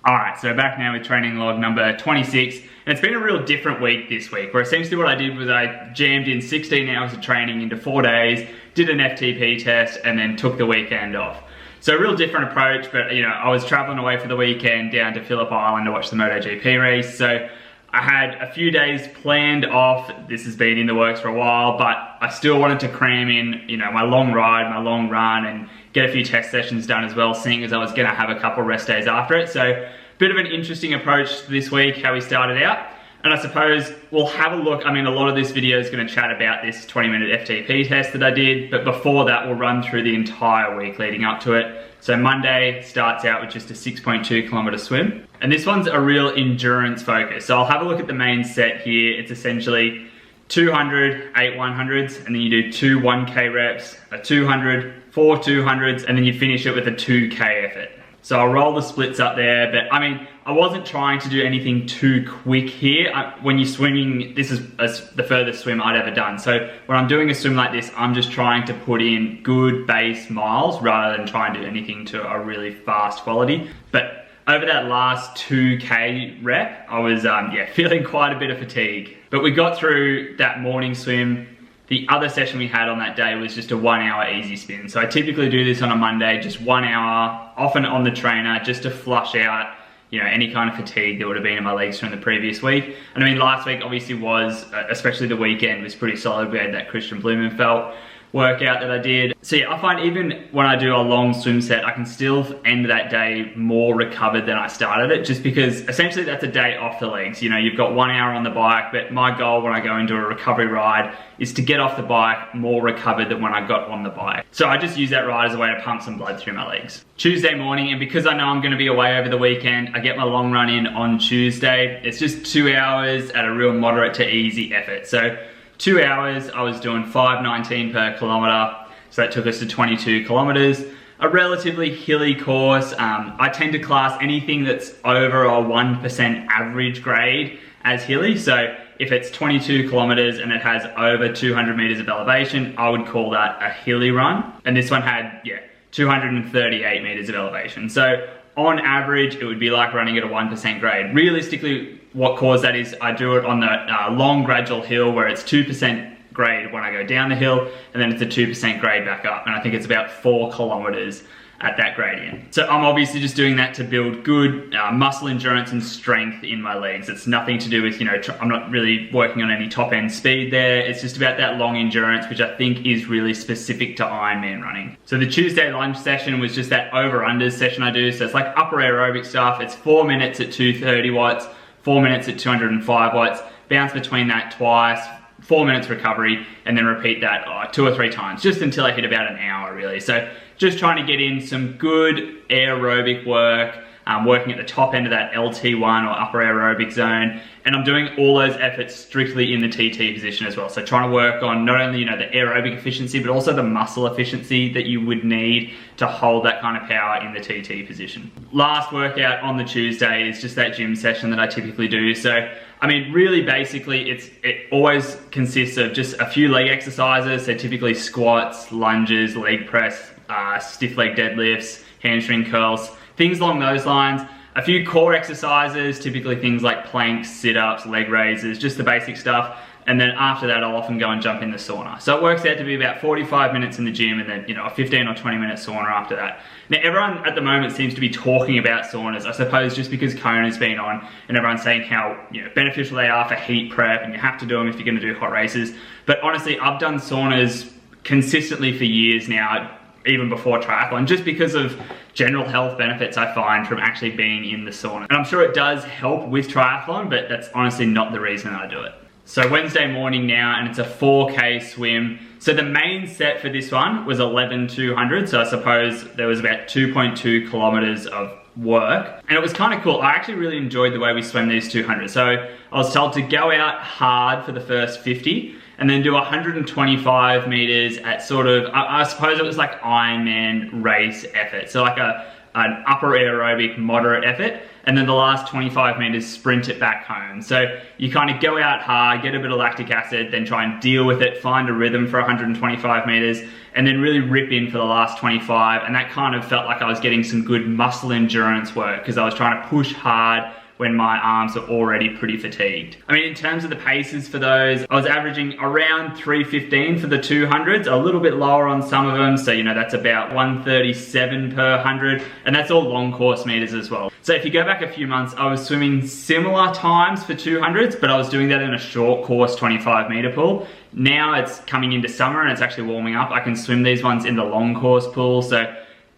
Alright, so back now with training log number 26, and it's been a real different week this week, where essentially what I did was I jammed in 16 hours of training into 4 days, did an FTP test, and then took the weekend off. So a real different approach, but I was traveling away for the weekend down to Phillip Island to watch the MotoGP race, so I had a few days planned off. This has been in the works for a while, but I still wanted to cram in, my long ride, my long run, and get a few test sessions done as well, seeing as I was gonna have a couple rest days after it. So, bit of an interesting approach this week, how we started out. And I suppose we'll have a look. A lot of this video is gonna chat about this 20-minute FTP test that I did, but before that, we'll run through the entire week leading up to it. So Monday starts out with just a 6.2 kilometer swim. And this one's a real endurance focus. So I'll have a look at the main set here. It's essentially 200, 8 100s, and then you do 2 1K reps, a 200, 4 200s, and then you finish it with a 2K effort. So I'll roll the splits up there, but I wasn't trying to do anything too quick here. When you're swimming, this is the furthest swim I'd ever done. So when I'm doing a swim like this, I'm just trying to put in good base miles rather than trying to do anything to a really fast quality. But over that last 2K rep, I was feeling quite a bit of fatigue. But we got through that morning swim. The other session we had on that day was just a 1 hour easy spin. So I typically do this on a Monday, just 1 hour, often on the trainer, just to flush out any kind of fatigue that would have been in my legs from the previous week. And last week obviously was, especially the weekend, was pretty solid. We had that Christian Blumenfeld workout that I did. So yeah, I find even when I do a long swim set, I can still end that day more recovered than I started it, just because essentially that's a day off the legs. You've got 1 hour on the bike, but my goal when I go into a recovery ride is to get off the bike more recovered than when I got on the bike. So I just use that ride as a way to pump some blood through my legs. Tuesday morning, and because I know I'm gonna be away over the weekend, I get my long run in on Tuesday. It's just 2 hours at a real moderate to easy effort. So 2 hours, I was doing 5:19 per kilometer, so that took us to 22 kilometers. A relatively hilly course. I tend to class anything that's over a 1% average grade as hilly. So if it's 22 kilometers and it has over 200 meters of elevation, I would call that a hilly run. And this one had, 238 meters of elevation. So on average, it would be like running at a 1% grade. Realistically, what caused that is I do it on the long gradual hill where it's 2% grade when I go down the hill, and then it's a 2% grade back up. And I think it's about 4 kilometers at that gradient. So I'm obviously just doing that to build good muscle endurance and strength in my legs. It's nothing to do with, I'm not really working on any top end speed there. It's just about that long endurance, which I think is really specific to Ironman running. So the Tuesday lunch session was just that over-unders session I do. So it's like upper aerobic stuff. It's 4 minutes at 230 watts, 4 minutes at 205 watts, bounce between that twice, 4 minutes recovery, and then repeat that 2 or 3 times, just until I hit about an hour really. So just trying to get in some good aerobic work, working at the top end of that LT1 or upper aerobic zone. And I'm doing all those efforts strictly in the TT position as well. So trying to work on not only, the aerobic efficiency, but also the muscle efficiency that you would need to hold that kind of power in the TT position. Last workout on the Tuesday is just that gym session that I typically do. So really basically it always consists of just a few leg exercises. So typically squats, lunges, leg press, stiff leg deadlifts, hamstring curls, things along those lines. A few core exercises, typically things like planks, sit-ups, leg raises, just the basic stuff. And then after that, I'll often go and jump in the sauna. So it works out to be about 45 minutes in the gym and then, a 15 or 20 minute sauna after that. Now, everyone at the moment seems to be talking about saunas, I suppose just because Kona's been on and everyone's saying how beneficial they are for heat prep and you have to do them if you're gonna do hot races. But honestly, I've done saunas consistently for years now, even before triathlon, just because of general health benefits I find from actually being in the sauna. And I'm sure it does help with triathlon, but that's honestly not the reason I do it. So Wednesday morning now, and it's a 4K swim. So the main set for this one was 11,200. So I suppose there was about 2.2 kilometers of work. And it was kind of cool. I actually really enjoyed the way we swam these 200. So I was told to go out hard for the first 50 and then do 125 meters at sort of, I suppose it was like Ironman race effort. So like a an upper aerobic moderate effort, and then the last 25 meters sprint it back home. So you kind of go out hard, get a bit of lactic acid, then try and deal with it, find a rhythm for 125 meters, and then really rip in for the last 25. And that kind of felt like I was getting some good muscle endurance work because I was trying to push hard when my arms are already pretty fatigued. I mean, in terms of the paces for those, I was averaging around 3:15 for the 200s, a little bit lower on some of them. So, you know, that's about 1:37 per 100, and that's all long course meters as well. So if you go back a few months, I was swimming similar times for 200s, but I was doing that in a short course 25 meter pool. Now it's coming into summer and it's actually warming up. I can swim these ones in the long course pool. So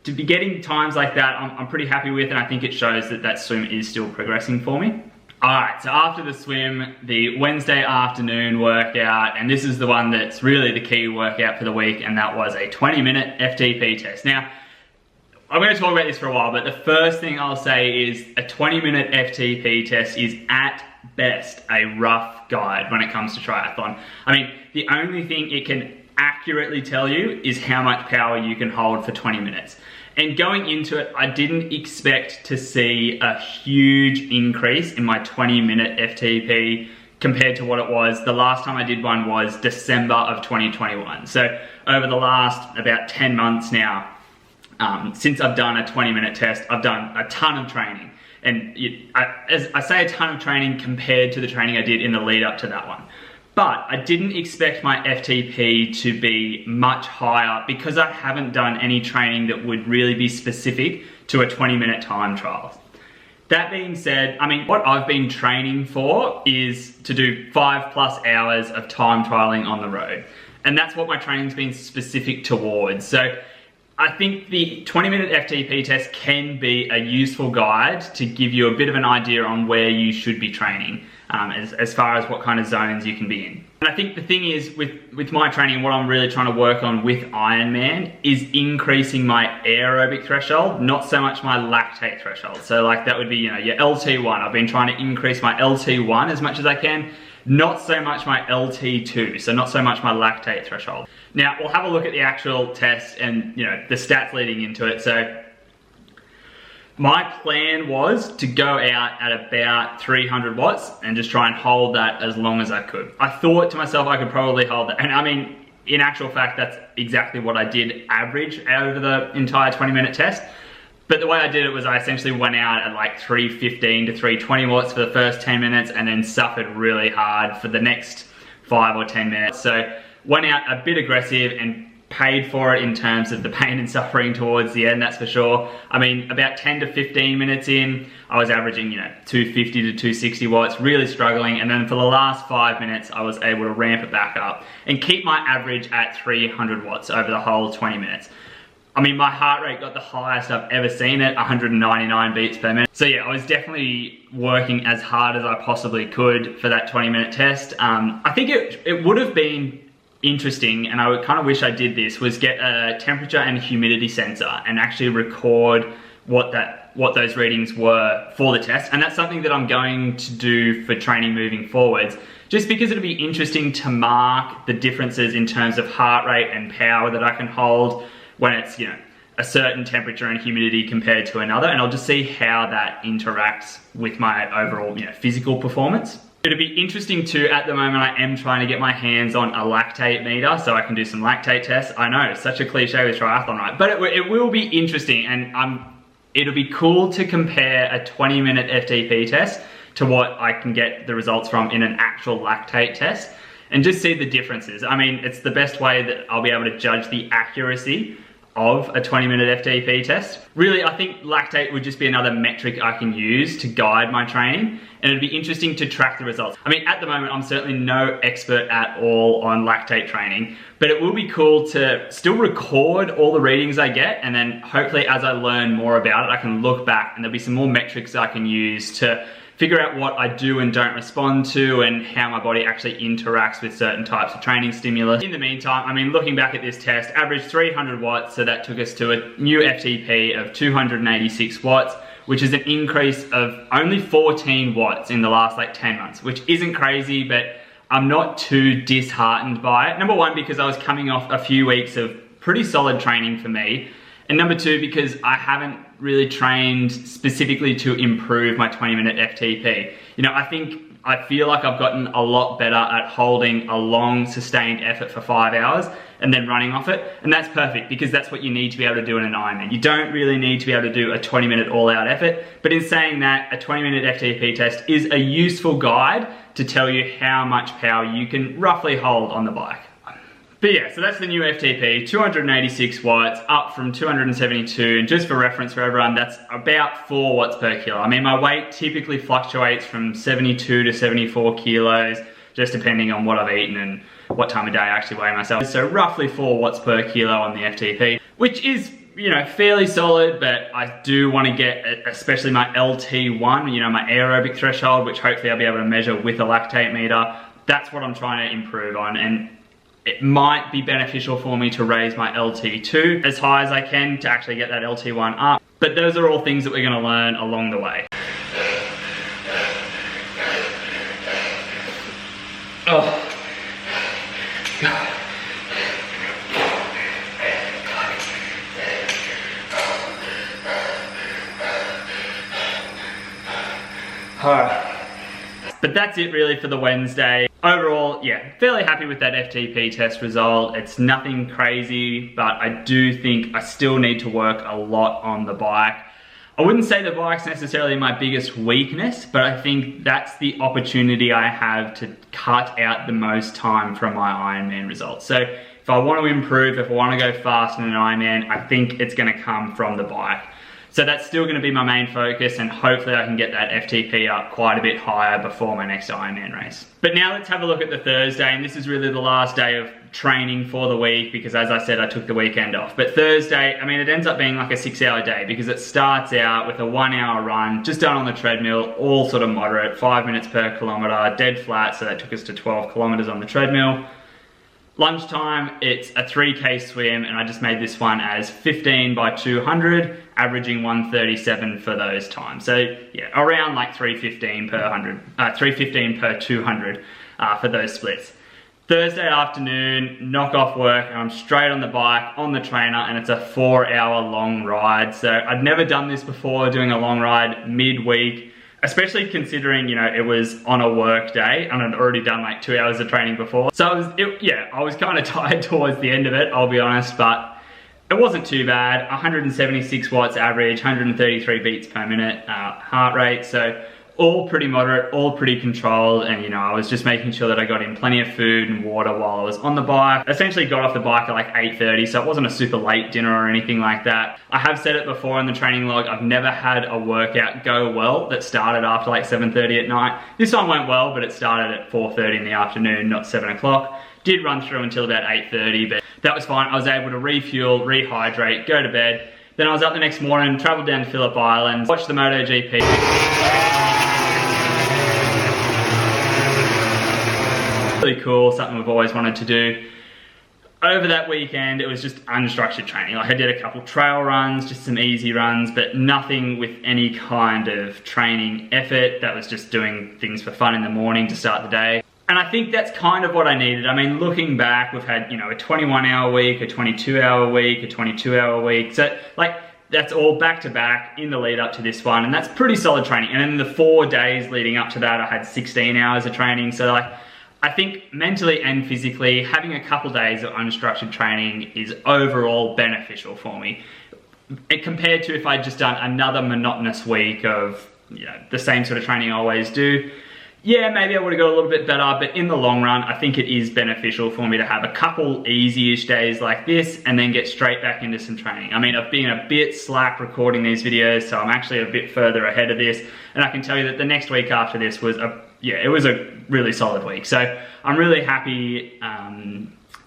to be getting times like that, I'm pretty happy with, and I think it shows that that swim is still progressing for me. Alright, so after the swim, the Wednesday afternoon workout, and this is the one that's really the key workout for the week, and that was a 20-minute FTP test. Now, I'm going to talk about this for a while, but the first thing I'll say is a 20-minute FTP test is at best a rough guide when it comes to triathlon. I mean, the only thing it can accurately tell you is how much power you can hold for 20 minutes. And going into it, I didn't expect to see a huge increase in my 20-minute FTP compared to what it was. The last time I did one was December of 2021. So over the last about 10 months now, since I've done a 20-minute test, I've done a ton of training. And as I say a ton of training compared to the training I did in the lead up to that one. But I didn't expect my FTP to be much higher because I haven't done any training that would really be specific to a 20-minute time trial. That being said, I mean, what I've been training for is to do 5+ hours of time trialing on the road. And that's what my training's been specific towards. So I think the 20-minute FTP test can be a useful guide to give you a bit of an idea on where you should be training. As far as what kind of zones you can be in. And I think the thing is with my training, what I'm really trying to work on with Ironman is increasing my aerobic threshold, not so much my lactate threshold. So like that would be, you know, your LT1. I've been trying to increase my LT1 as much as I can, not so much my LT2, so not so much my lactate threshold. Now we'll have a look at the actual test and, you know, the stats leading into it. So my plan was to go out at about 300 watts and just try and hold that as long as I could. I thought to myself I could probably hold that. And I mean, in actual fact, that's exactly what I did average over the entire 20-minute test. But the way I did it was I essentially went out at like 315 to 320 watts for the first 10 minutes and then suffered really hard for the next 5 or 10 minutes. So went out a bit aggressive and paid for it in terms of the pain and suffering towards the end, that's for sure. I mean, about 10 to 15 minutes in, I was averaging, you know, 250 to 260 watts, really struggling. And then for the last 5 minutes, I was able to ramp it back up and keep my average at 300 watts over the whole 20 minutes. I mean, my heart rate got the highest I've ever seen at 199 beats per minute. So yeah, I was definitely working as hard as I possibly could for that 20-minute test. I think it would have been interesting, and I would kind of wish I did this, was get a temperature and humidity sensor and actually record what those readings were for the test. And that's something that I'm going to do for training moving forwards, just because it'll be interesting to mark the differences in terms of heart rate and power that I can hold when it's, you know, a certain temperature and humidity compared to another, and I'll just see how that interacts with my overall, you know, physical performance. It'll be interesting too, at the moment I am trying to get my hands on a lactate meter so I can do some lactate tests. I know, such a cliche with triathlon, right? But it will be interesting, and it'll be cool to compare a 20-minute FTP test to what I can get the results from in an actual lactate test and just see the differences. I mean, it's the best way that I'll be able to judge the accuracy of a 20-minute FTP test. Really, I think lactate would just be another metric I can use to guide my training, and it'd be interesting to track the results. I mean, at the moment, I'm certainly no expert at all on lactate training, but it will be cool to still record all the readings I get, and then hopefully as I learn more about it, I can look back and there'll be some more metrics I can use to figure out what I do and don't respond to and how my body actually interacts with certain types of training stimulus. In the meantime, I mean, looking back at this test, averaged 300 watts, so that took us to a new FTP of 286 watts, which is an increase of only 14 watts in the last like 10 months, which isn't crazy, but I'm not too disheartened by it. Number one, because I was coming off a few weeks of pretty solid training for me. And number two, because I haven't really trained specifically to improve my 20-minute FTP. You know, I feel like I've gotten a lot better at holding a long sustained effort for 5 hours and then running off it. And that's perfect because that's what you need to be able to do in an Ironman. You don't really need to be able to do a 20-minute all-out effort. But in saying that, a 20-minute FTP test is a useful guide to tell you how much power you can roughly hold on the bike. But yeah, so that's the new FTP, 286 watts, up from 272, and just for reference for everyone, that's about 4 watts per kilo. I mean, my weight typically fluctuates from 72 to 74 kilos, just depending on what I've eaten and what time of day I actually weigh myself. So roughly 4 watts per kilo on the FTP, which is, you know, fairly solid, but I do want to get, especially my LT1, you know, my aerobic threshold, which hopefully I'll be able to measure with a lactate meter. That's what I'm trying to improve on, and it might be beneficial for me to raise my LT2 as high as I can to actually get that LT1 up. But those are all things that we're going to learn along the way. Oh. God. But that's it really for the Wednesday. Overall, yeah, fairly happy with that FTP test result. It's nothing crazy, but I do think I still need to work a lot on the bike. I wouldn't say the bike's necessarily my biggest weakness, but I think that's the opportunity I have to cut out the most time from my Ironman results. So if I want to improve, if I want to go fast in an Ironman, I think it's going to come from the bike. So that's still going to be my main focus, and hopefully I can get that FTP up quite a bit higher before my next Ironman race. But now let's have a look at the Thursday, and this is really the last day of training for the week because, as I said, I took the weekend off. But Thursday, I mean, it ends up being like a 6-hour day because it starts out with a 1-hour run, just done on the treadmill, all sort of moderate, 5 minutes per kilometer, dead flat, so that took us to 12 kilometers on the treadmill. Lunchtime, it's a 3K swim, and I just made this one as 15 by 200, averaging 137 for those times. So yeah, around like 315 per 315 per 200 for those splits. Thursday afternoon, knock off work, and I'm straight on the bike, on the trainer, and it's a 4-hour long ride. So I'd never done this before, doing a long ride midweek, especially considering, you know, it was on a work day and I'd already done like 2 hours of training before. So I was kind of tired towards the end of it, I'll be honest, but it wasn't too bad. 176 watts average, 133 beats per minute heart rate. So all pretty moderate, all pretty controlled, and you know, I was just making sure that I got in plenty of food and water while I was on the bike. Essentially got off the bike at like 8:30, so it wasn't a super late dinner or anything like that. I have said it before in the training log, I've never had a workout go well that started after like 7:30 at night. This one went well, but it started at 4:30 in the afternoon, not 7 o'clock. Did run through until about 8:30, but that was fine. I was able to refuel, rehydrate, go to bed. Then I was up the next morning, traveled down to Phillip Island, watched the MotoGP. Really cool, something we've always wanted to do. Over that weekend, it was just unstructured training. Like I did a couple trail runs, just some easy runs, but nothing with any kind of training effort. That was just doing things for fun in the morning to start the day. And I think that's kind of what I needed. I mean, looking back, we've had, you know, a 21-hour week, a 22-hour week, a 22-hour week. So like, that's all back to back in the lead up to this one, and that's pretty solid training. And in the 4 days leading up to that, I had 16 hours of training. So like, I think mentally and physically, having a couple days of unstructured training is overall beneficial for me. Compared to if I'd just done another monotonous week of, you know, the same sort of training I always do. Yeah, maybe I would have got a little bit better, but in the long run, I think it is beneficial for me to have a couple easy-ish days like this and then get straight back into some training. I mean, I've been a bit slack recording these videos, so I'm actually a bit further ahead of this, and I can tell you that the next week after this was it was a really solid week. So I'm really happy.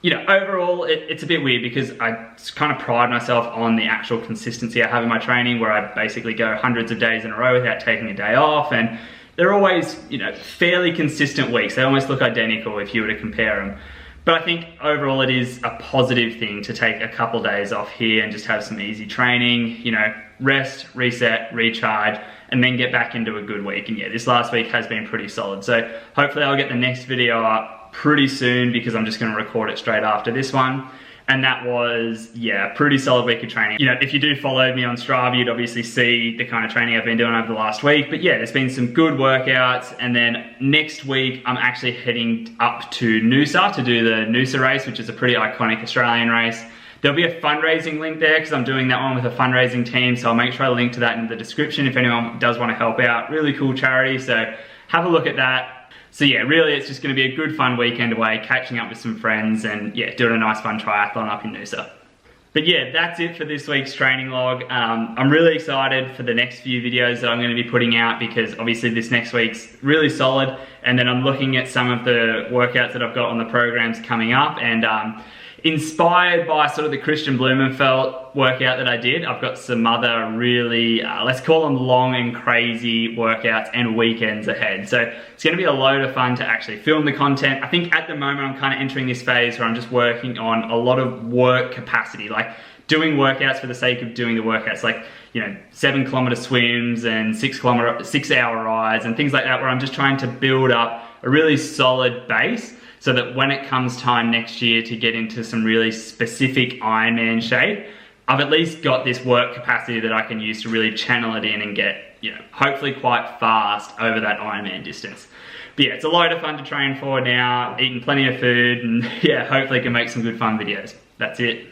You know, overall, it's a bit weird because I kind of pride myself on the actual consistency I have in my training, where I basically go hundreds of days in a row without taking a day off, and they're always, you know, fairly consistent weeks. They almost look identical if you were to compare them. But I think overall it is a positive thing to take a couple days off here and just have some easy training, you know, rest, reset, recharge, and then get back into a good week. And yeah, this last week has been pretty solid. So hopefully I'll get the next video up pretty soon because I'm just gonna record it straight after this one. And that was, yeah, a pretty solid week of training. You know, if you do follow me on Strava, you'd obviously see the kind of training I've been doing over the last week. But yeah, there's been some good workouts. And then next week, I'm actually heading up to Noosa to do the Noosa race, which is a pretty iconic Australian race. There'll be a fundraising link there because I'm doing that one with a fundraising team. So I'll make sure I link to that in the description if anyone does want to help out. Really cool charity. So have a look at that. So yeah, really it's just gonna be a good fun weekend away, catching up with some friends and yeah, doing a nice fun triathlon up in Noosa. But yeah, that's it for this week's training log. I'm really excited for the next few videos that I'm gonna be putting out because obviously this next week's really solid. And then I'm looking at some of the workouts that I've got on the programs coming up and inspired by sort of the Christian Blumenfeld workout that I did, I've got some other really, let's call them long and crazy workouts and weekends ahead. So it's gonna be a load of fun to actually film the content. I think at the moment I'm kind of entering this phase where I'm just working on a lot of work capacity, like doing workouts for the sake of doing the workouts, like, you know, 7-kilometer swims and 6-hour rides and things like that, where I'm just trying to build up a really solid base so that when it comes time next year to get into some really specific Ironman shape, I've at least got this work capacity that I can use to really channel it in and get, you know, hopefully quite fast over that Ironman distance. But yeah, it's a load of fun to train for now, eating plenty of food, and yeah, hopefully can make some good fun videos. That's it.